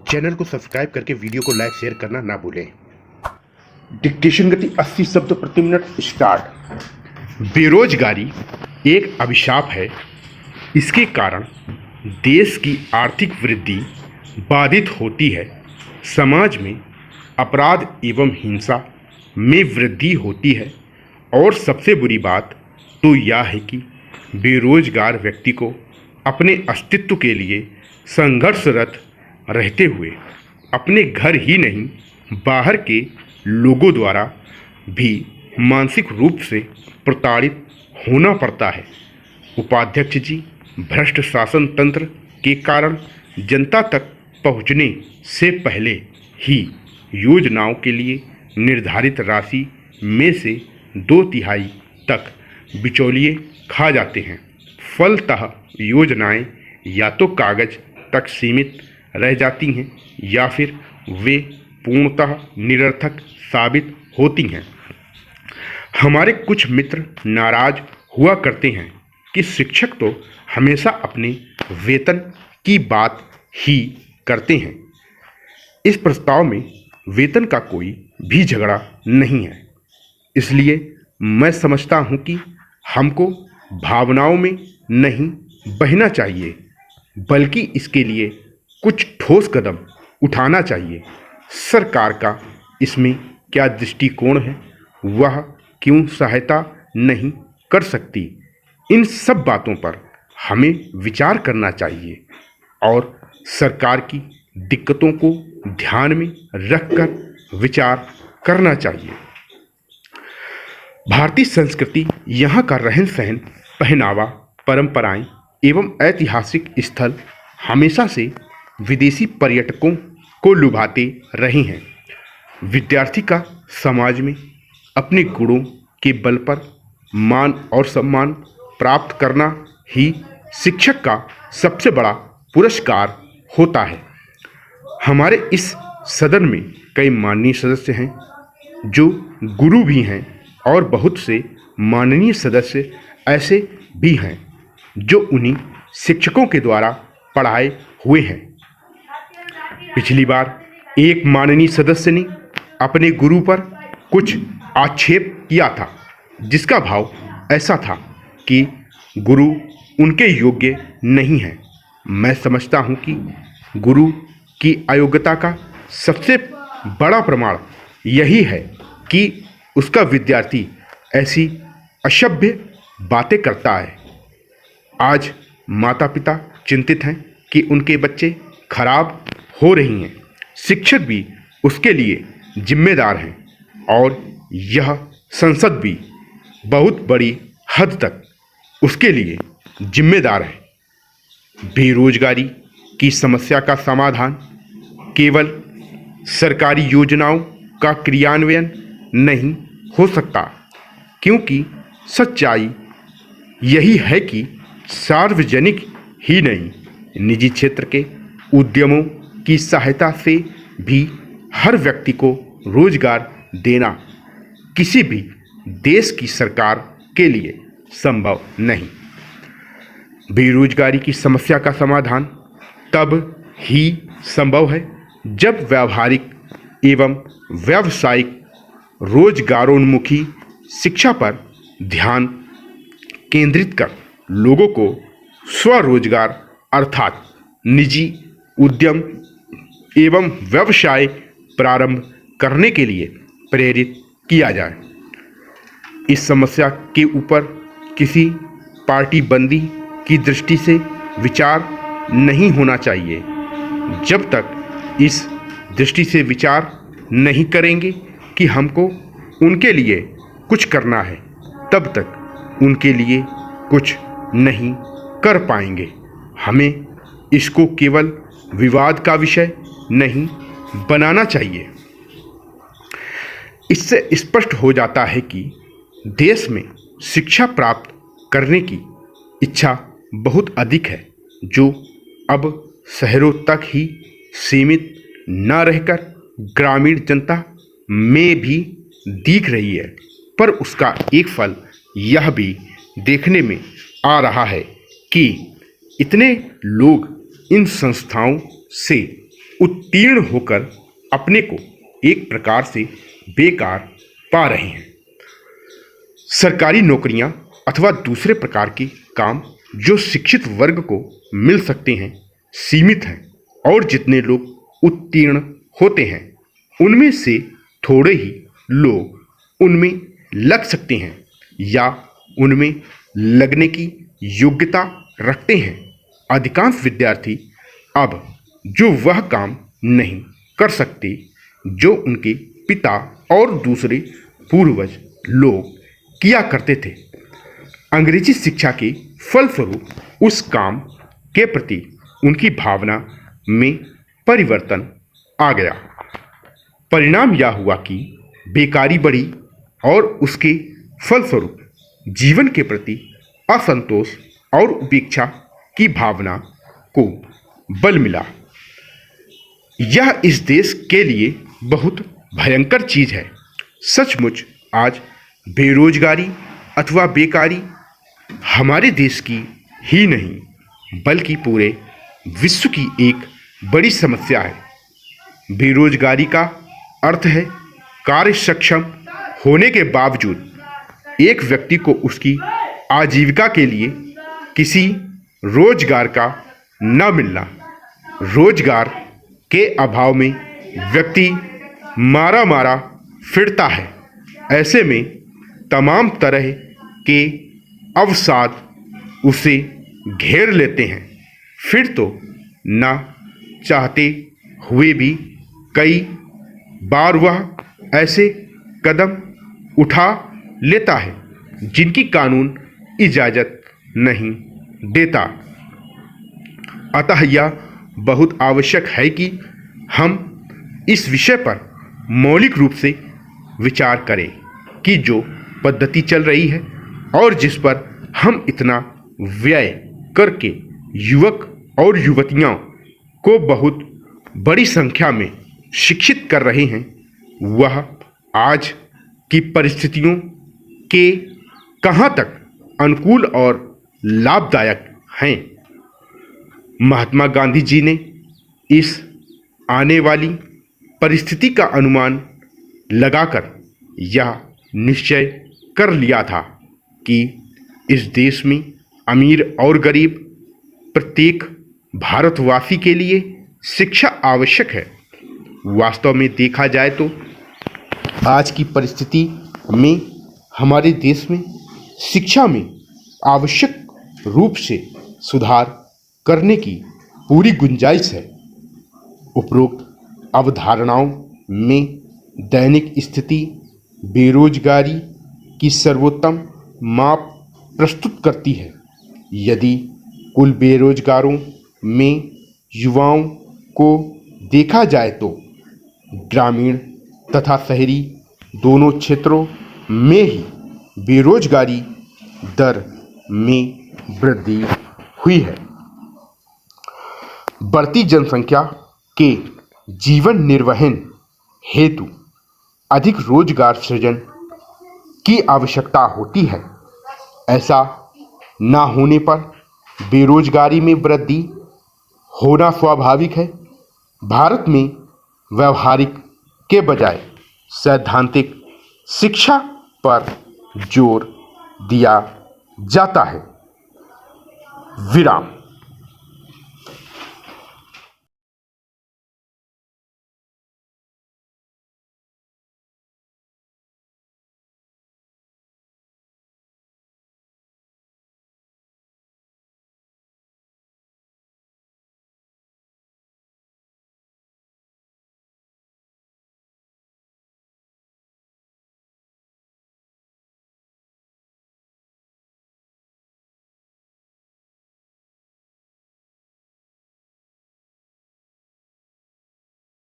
Channel को subscribe करके video को लाइक शेयर करना ना भूलें। डिक्टेशन गति 80 शब्द प्रति मिनट स्टार्ट। बेरोजगारी एक अभिशाप है। इसके कारण देश की आर्थिक वृद्धि बाधित होती है, समाज में अपराध एवं हिंसा में वृद्धि होती है और सबसे बुरी बात तो यह है कि बेरोजगार व्यक्ति को अपने अस्तित्व के लिए संघर्षरत रहते हुए अपने घर ही नहीं बाहर के लोगों द्वारा भी मानसिक रूप से प्रताड़ित होना पड़ता है। उपाध्यक्ष जी, भ्रष्ट शासन तंत्र के कारण जनता तक पहुंचने से पहले ही योजनाओं के लिए निर्धारित राशि में से 2/3 तक बिचौलिए खा जाते हैं। फलतः योजनाएं या तो कागज तक सीमित रह जाती हैं या फिर वे पूर्णतः निरर्थक साबित होती हैं। हमारे कुछ मित्र नाराज हुआ करते हैं कि शिक्षक तो हमेशा अपने वेतन की बात ही करते हैं। इस प्रस्ताव में वेतन का कोई भी झगड़ा नहीं है, इसलिए मैं समझता हूं कि हमको भावनाओं में नहीं बहना चाहिए, बल्कि इसके लिए कुछ ठोस कदम उठाना चाहिए। सरकार का इसमें क्या दृष्टिकोण है, वह क्यों सहायता नहीं कर सकती, इन सब बातों पर हमें विचार करना चाहिए और सरकार की दिक्कतों को ध्यान में रखकर विचार करना चाहिए। भारतीय संस्कृति, यहाँ का रहन सहन, पहनावा, परंपराएं एवं ऐतिहासिक स्थल हमेशा से विदेशी पर्यटकों को लुभाते रहे हैं। विद्यार्थी का समाज में अपने गुणों के बल पर मान और सम्मान प्राप्त करना ही शिक्षक का सबसे बड़ा पुरस्कार होता है। हमारे इस सदन में कई माननीय सदस्य हैं जो गुरु भी हैं और बहुत से माननीय सदस्य ऐसे भी हैं जो उन्हीं शिक्षकों के द्वारा पढ़ाए हुए हैं। पिछली बार एक माननीय सदस्य ने अपने गुरु पर कुछ आक्षेप किया था, जिसका भाव ऐसा था कि गुरु उनके योग्य नहीं है। मैं समझता हूं कि गुरु की अयोग्यता का सबसे बड़ा प्रमाण यही है कि उसका विद्यार्थी ऐसी असभ्य बातें करता है। आज माता पिता चिंतित हैं कि उनके बच्चे खराब हो रही हैं। शिक्षक भी उसके लिए जिम्मेदार हैं और यह संसद भी बहुत बड़ी हद तक उसके लिए जिम्मेदार है। बेरोजगारी की समस्या का समाधान केवल सरकारी योजनाओं का क्रियान्वयन नहीं हो सकता, क्योंकि सच्चाई यही है कि सार्वजनिक ही नहीं, निजी क्षेत्र के उद्यमों की सहायता से भी हर व्यक्ति को रोजगार देना किसी भी देश की सरकार के लिए संभव नहीं। बेरोजगारी की समस्या का समाधान तब ही संभव है जब व्यावहारिक एवं व्यावसायिक रोजगारोन्मुखी शिक्षा पर ध्यान केंद्रित कर लोगों को स्वरोजगार अर्थात निजी उद्यम एवं व्यवसाय प्रारंभ करने के लिए प्रेरित किया जाए। इस समस्या के ऊपर किसी पार्टी बंदी की दृष्टि से विचार नहीं होना चाहिए। जब तक इस दृष्टि से विचार नहीं करेंगे कि हमको उनके लिए कुछ करना है, तब तक उनके लिए कुछ नहीं कर पाएंगे। हमें इसको केवल विवाद का विषय नहीं बनाना चाहिए। इससे स्पष्ट हो जाता है कि देश में शिक्षा प्राप्त करने की इच्छा बहुत अधिक है, जो अब शहरों तक ही सीमित न रहकर ग्रामीण जनता में भी दिख रही है। पर उसका एक फल यह भी देखने में आ रहा है कि इतने लोग इन संस्थाओं से उत्तीर्ण होकर अपने को एक प्रकार से बेकार पा रहे हैं। सरकारी नौकरियां अथवा दूसरे प्रकार के काम जो शिक्षित वर्ग को मिल सकते हैं सीमित हैं, और जितने लोग उत्तीर्ण होते हैं उनमें से थोड़े ही लोग उनमें लग सकते हैं या उनमें लगने की योग्यता रखते हैं। अधिकांश विद्यार्थी अब जो वह काम नहीं कर सकते जो उनके पिता और दूसरे पूर्वज लोग किया करते थे। अंग्रेजी शिक्षा के फलस्वरूप उस काम के प्रति उनकी भावना में परिवर्तन आ गया। परिणाम यह हुआ कि बेकारी बढ़ी और उसके फलस्वरूप जीवन के प्रति असंतोष और उपेक्षा की भावना को बल मिला। यह इस देश के लिए बहुत भयंकर चीज है। सचमुच आज बेरोजगारी अथवा बेकारी हमारे देश की ही नहीं बल्कि पूरे विश्व की एक बड़ी समस्या है। बेरोजगारी का अर्थ है कार्य सक्षम होने के बावजूद एक व्यक्ति को उसकी आजीविका के लिए किसी रोजगार का न मिलना। रोजगार के अभाव में व्यक्ति मारा मारा फिरता है। ऐसे में तमाम तरह के अवसाद उसे घेर लेते हैं। फिर तो ना चाहते हुए भी कई बार वह ऐसे कदम उठा लेता है जिनकी कानून इजाज़त नहीं देता। अतः यह बहुत आवश्यक है कि हम इस विषय पर मौलिक रूप से विचार करें कि जो पद्धति चल रही है और जिस पर हम इतना व्यय करके युवक और युवतियों को बहुत बड़ी संख्या में शिक्षित कर रहे हैं, वह आज की परिस्थितियों के कहाँ तक अनुकूल और लाभदायक हैं। महात्मा गांधी जी ने इस आने वाली परिस्थिति का अनुमान लगाकर यह निश्चय कर लिया था कि इस देश में अमीर और गरीब प्रत्येक भारतवासी के लिए शिक्षा आवश्यक है। वास्तव में देखा जाए तो आज की परिस्थिति में हमारे देश में शिक्षा में आवश्यक रूप से सुधार करने की पूरी गुंजाइश है। उपरोक्त अवधारणाओं में दैनिक स्थिति बेरोजगारी की सर्वोत्तम माप प्रस्तुत करती है। यदि कुल बेरोजगारों में युवाओं को देखा जाए तो ग्रामीण तथा शहरी दोनों क्षेत्रों में ही बेरोजगारी दर में वृद्धि हुई है। बढ़ती जनसंख्या के जीवन निर्वहन हेतु अधिक रोजगार सृजन की आवश्यकता होती है। ऐसा ना होने पर बेरोजगारी में वृद्धि होना स्वाभाविक है। भारत में व्यवहारिक के बजाय सैद्धांतिक शिक्षा पर जोर दिया जाता है। विराम।